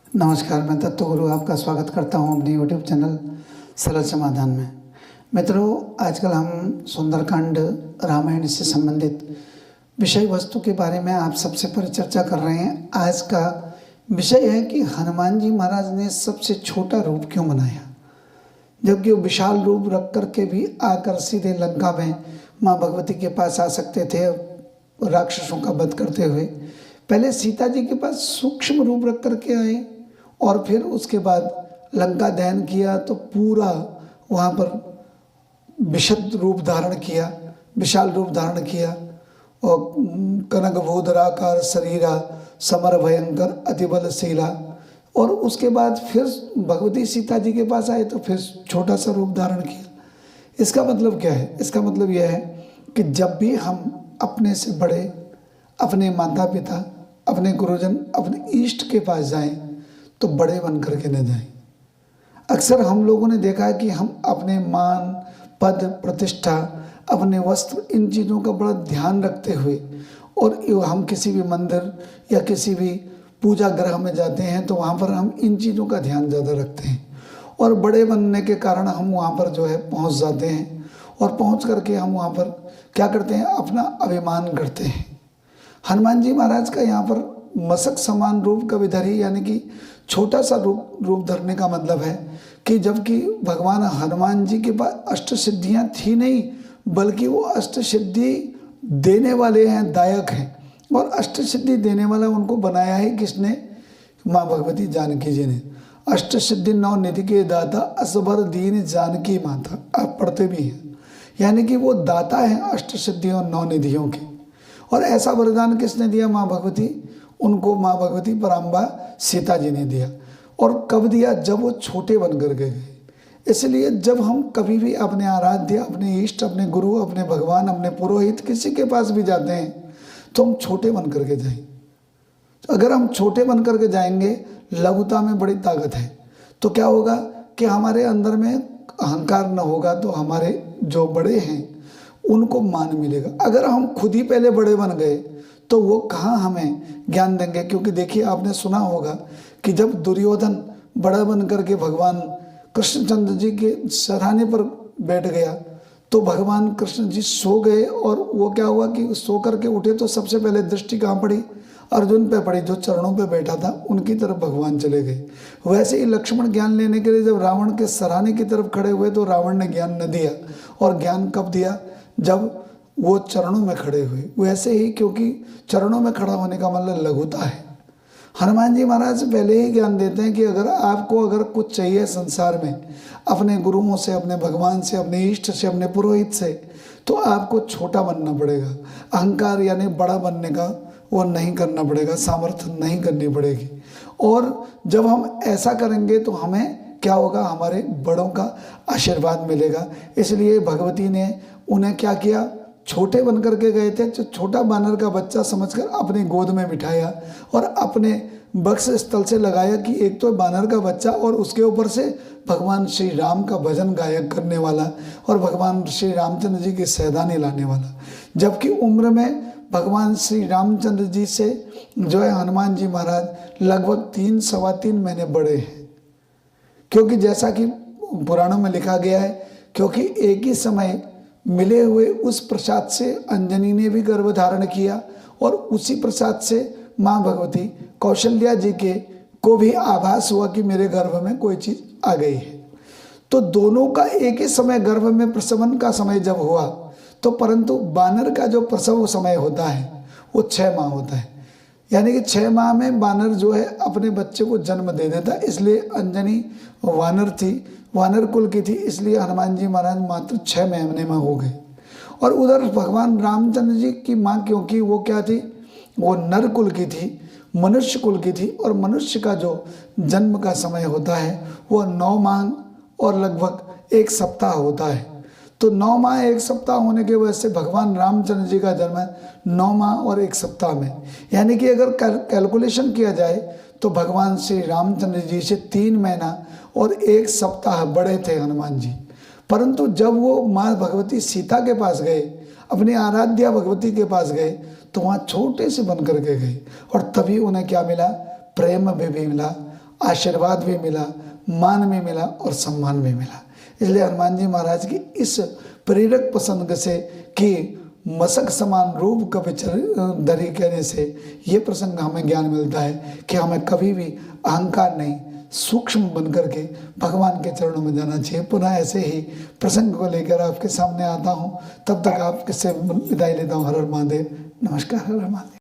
नमस्कार, मैं तत्व गुरु आपका स्वागत करता हूँ अपने यूट्यूब चैनल सरल समाधान में। मित्रों, आजकल हम सुंदरकांड रामायण से संबंधित विषय वस्तु के बारे में आप सबसे परिचर्चा कर रहे हैं। आज का विषय है कि हनुमान जी महाराज ने सबसे छोटा रूप क्यों बनाया, जबकि वो विशाल रूप रख कर के भी आकर सीधे लंका में माँ भगवती के पास आ सकते थे राक्षसों का वध करते हुए। पहले सीता जी के पास सूक्ष्म रूप रख करके आए और फिर उसके बाद लंका दहन किया तो पूरा वहाँ पर विशद रूप धारण किया, विशाल रूप धारण किया और कनक भूधराकार शरीरा समर भयंकर अतिबलशीला। और उसके बाद फिर भगवती सीता जी के पास आए तो फिर छोटा सा रूप धारण किया। इसका मतलब क्या है? इसका मतलब यह है कि जब भी हम अपने से बड़े, अपने माता पिता, अपने गुरुजन, अपने इष्ट के पास जाएं तो बड़े बन करके न जाएं। अक्सर हम लोगों ने देखा है कि हम अपने मान, पद, प्रतिष्ठा, अपने वस्त्र, इन चीज़ों का बड़ा ध्यान रखते हुए और हम किसी भी मंदिर या किसी भी पूजा गृह में जाते हैं तो वहाँ पर हम इन चीज़ों का ध्यान ज़्यादा रखते हैं और बड़े बनने के कारण हम वहाँ पर जो है पहुँच जाते हैं और पहुँच करके हम वहाँ पर क्या करते हैं, अपना अभिमान करते हैं। हनुमान जी महाराज का यहाँ पर मशक समान रूप कविधरी यानी कि छोटा सा रूप धरने का मतलब है कि जबकि भगवान हनुमान जी के पास अष्ट सिद्धियाँ थी नहीं, बल्कि वो अष्ट सिद्धि देने वाले हैं, दायक हैं। और अष्ट सिद्धि देने वाला उनको बनाया है किसने? माँ भगवती जानकी जी ने। अष्ट सिद्धि नौ निधि के दाता असबर दीन जानकी माता, आप पढ़ते भी हैं। यानी कि वो दाता हैं अष्ट सिद्धियों नौ निधियों के। और ऐसा वरदान किसने दिया? माँ भगवती। उनको माँ भगवती पराम्बा सीता जी ने दिया। और कब दिया? जब वो छोटे बन कर के गए। इसलिए जब हम कभी भी अपने आराध्य, अपने इष्ट, अपने गुरु, अपने भगवान, अपने पुरोहित, किसी के पास भी जाते हैं तो हम छोटे बन करके जाएं। अगर हम छोटे बन करके जाएंगे, लघुता में बड़ी ताकत है, तो क्या होगा कि हमारे अंदर में अहंकार न होगा तो हमारे जो बड़े हैं उनको मान मिलेगा। अगर हम खुद ही पहले बड़े बन गए तो वो कहाँ हमें ज्ञान देंगे? क्योंकि देखिए, आपने सुना होगा कि जब दुर्योधन बड़ा बन करके भगवान कृष्णचंद्र जी के सराहने पर बैठ गया तो भगवान कृष्ण जी सो गए और वो क्या हुआ कि सो करके उठे तो सबसे पहले दृष्टि कहाँ पड़ी? अर्जुन पे पड़ी, जो चरणों पे बैठा था उनकी तरफ भगवान चले गए। वैसे ही लक्ष्मण ज्ञान लेने के लिए जब रावण के सराहने की तरफ खड़े हुए तो रावण ने ज्ञान न दिया। और ज्ञान कब दिया? जब वो चरणों में खड़े हुए। वैसे ही, क्योंकि चरणों में खड़ा होने का मतलब लघुता है। हनुमान जी महाराज पहले ही ज्ञान देते हैं कि अगर कुछ चाहिए संसार में, अपने गुरुओं से, अपने भगवान से, अपने इष्ट से, अपने पुरोहित से, तो आपको छोटा बनना पड़ेगा। अहंकार यानी बड़ा बनने का वो नहीं करना पड़ेगा, सामर्थ्य नहीं करनी पड़ेगी। और जब हम ऐसा करेंगे तो हमें क्या होगा? हमारे बड़ों का आशीर्वाद मिलेगा। इसलिए भगवती ने उन्हें क्या किया? छोटे बन करके गए थे, जो छोटा बानर का बच्चा समझकर अपनी गोद में बिठाया और अपने वक्ष स्थल से लगाया कि एक तो बानर का बच्चा और उसके ऊपर से भगवान श्री राम का भजन गायक करने वाला और भगवान श्री रामचंद्र जी की सैदानी लाने वाला। जबकि उम्र में भगवान श्री रामचंद्र जी से जो है हनुमान जी महाराज लगभग 3 सवा 3 महीने बड़े हैं। क्योंकि जैसा कि पुराणों में लिखा गया है, क्योंकि एक ही समय मिले हुए उस प्रसाद से अंजनी ने भी गर्भ धारण किया और उसी प्रसाद से माँ भगवती कौशल्या जी के को भी आभास हुआ कि मेरे गर्भ में कोई चीज़ आ गई है। तो दोनों का एक ही समय गर्भ में प्रसवन का समय जब हुआ तो, परंतु बानर का जो प्रसव समय होता है वो 6 माह होता है। यानी कि 6 माह में बानर जो है अपने बच्चे को जन्म दे देता। इसलिए अंजनी वानर थी, वानर कुल की थी, इसलिए हनुमान जी महाराज मात्र 6 महीने में हो गए। और उधर भगवान रामचंद्र जी की माँ, क्योंकि वो क्या थी? वो नर कुल की थी, मनुष्य कुल की थी। और मनुष्य का जो जन्म का समय होता है वो 9 माह और लगभग 1 सप्ताह होता है। तो 9 माह 1 सप्ताह होने के वजह से भगवान रामचंद्र जी का जन्म है 9 माह और 1 सप्ताह में। यानी कि अगर कैलकुलेशन किया जाए तो भगवान श्री रामचंद्र जी से 3 महीना और 1 सप्ताह बड़े थे हनुमान जी। परंतु जब वो माँ भगवती सीता के पास गए, अपनी आराध्या भगवती के पास गए, तो वहाँ छोटे से बन करके गए और तभी उन्हें क्या मिला? प्रेम भी मिला, आशीर्वाद भी मिला, मान भी मिला और सम्मान भी मिला। इसलिए हनुमान जी महाराज की इस प्रेरक प्रसंग से कि मशक समान रूप कपि धरि कहने से ये प्रसंग हमें ज्ञान मिलता है कि हमें कभी भी अहंकार नहीं, सूक्ष्म बन करके भगवान के चरणों में जाना चाहिए। पुनः ऐसे ही प्रसंग को लेकर आपके सामने आता हूँ, तब तक आपसे विदाई लेता हूँ। हर हर महादेव, नमस्कार। हर हर महादेव।